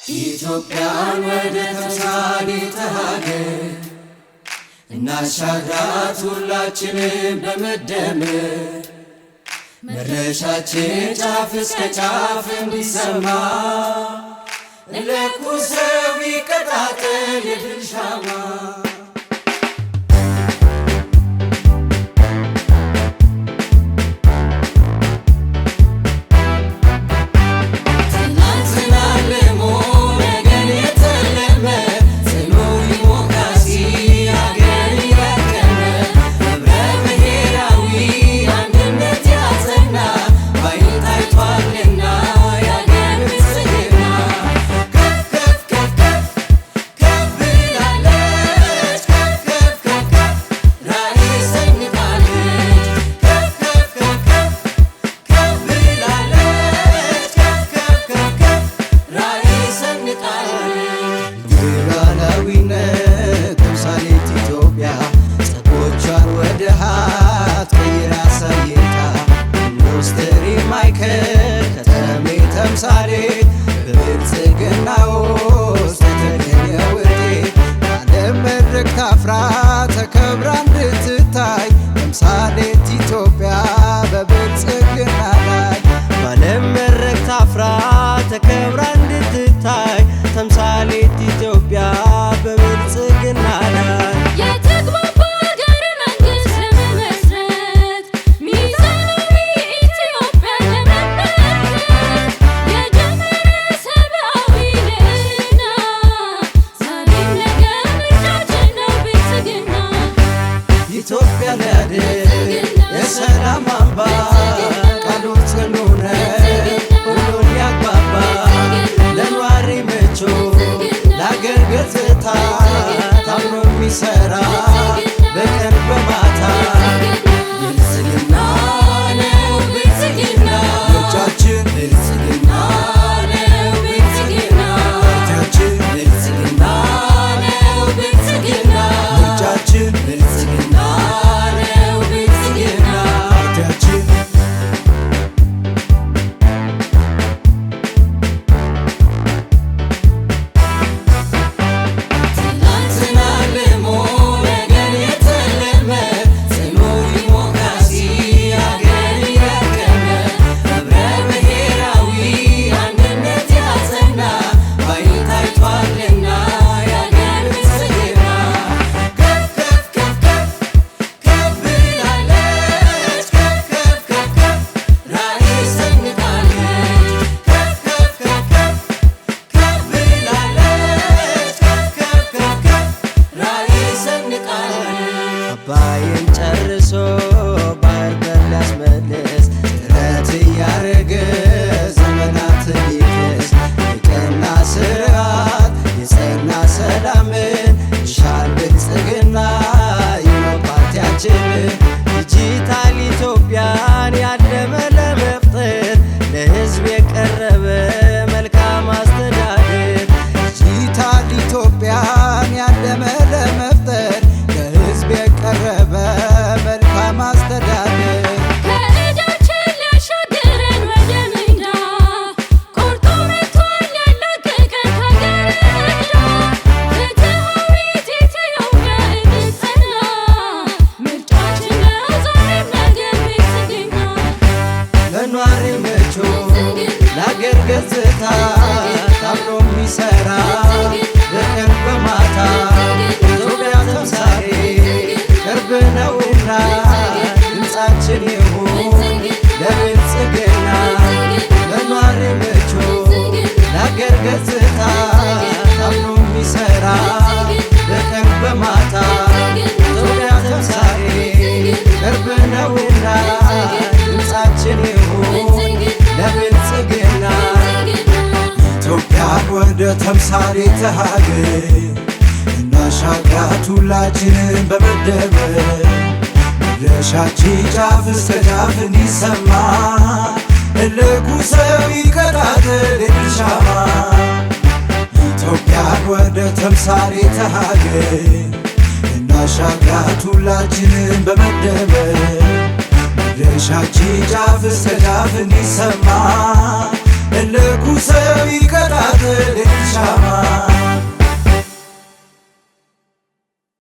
ኢትዮጵያን ወደ ተምሳሌተ ሀገር እናሻግራት ሁላችንም በመደመር መድረሻችን ጫፍ እስከ ጫፍ እንዲሰማ ለኩሰው ይቀጣጠል የድል ሻማ። በብልጽግና ውስጥ የተገኘ ውጤት ዓለም መድረክ ታፍራ ተከብራ እንድትታይ ተምሳሌት ኢትዮጵያ በብልጽግና ላይ። በዓለም መድረክ ታፍራ ተከብራ እንድትታይ ተምሳሌት ኢትዮጵያ በብልጽግና ላይ። ኢትዮጵያ ለድል የሰላም አምባ ቃሉ ጽኑ ነው ሁሉን ያግባባ ለነዋሪ ምቹ ለአገር ገጽታ ታምኖ የሚሰራ በቀን በማታ ብልጽግና ነው ብልጽግና ምርጫችን ብልጽግና ነው ብልጽግና ምርጫችን ብልጽግና ነው ብልጽግና ምርጫችን ብልጽግና አባይን ጨርሶ ባህር በር ሊያስመልስ ጥረት እያረገ ዘመናትን ሊክስ የቀና ስርዓት የጸና ሰላምን ይሻል ብልጽግና ይኸው ፓርቲያችን። ዲጂታል ኢትዮጵያን ያለመ ለመፍጠር ለሕዝብ የቀረበ መልካም አስተዳደር ዲጂታል ኢትዮጵያን ያለመ ለመፍጠር የቀረበ መልካም አስተዳደር ከእጃችን ሊያሻግረን ወደ ሜዳ ቆርጦ መጥቷል ያላቀቀን ሀገር ዕዳ። ፍትሃዊት ኢትዮጵያ እንድትጸና ምርጫችን ነው ዛሬም ነገም ብልጽግና። ለነዋሪ ምቹ ለአገር ገጽታ ታምኖ የሚሰራ በቀን በማታ ኢትዮጵያ ተምሳሌት ቅርብ ነውና ድምፃችን ይሁን ለብልጽግና። ለነዋሪ ምቹ ለአገር ገጽታ ታምኖ የሚሰራ በቀን በማታ ኢትዮጵያ ተምሳሌት ቅርብ ነውና ድምፃችን ይሁን ለብልጽግና። ኢትዮጵያ ወደ ተምሳሌተ ሀገር እናሻግራት ሁላችንን በመደመር መድረሻችን ጫፍ እስከ ጫፍ እንዲሰማ ለኩሰው ይቀጣጠል የድል ሻማ። ኢትዮጵያ ወደ ተምሳሌተ ሀገር እናሻግራት ሁላችንን በመደመር መድረሻችን ጫፍ እስከ ጫፍ እንዲሰማ ለኩሰው ይቀጣጠል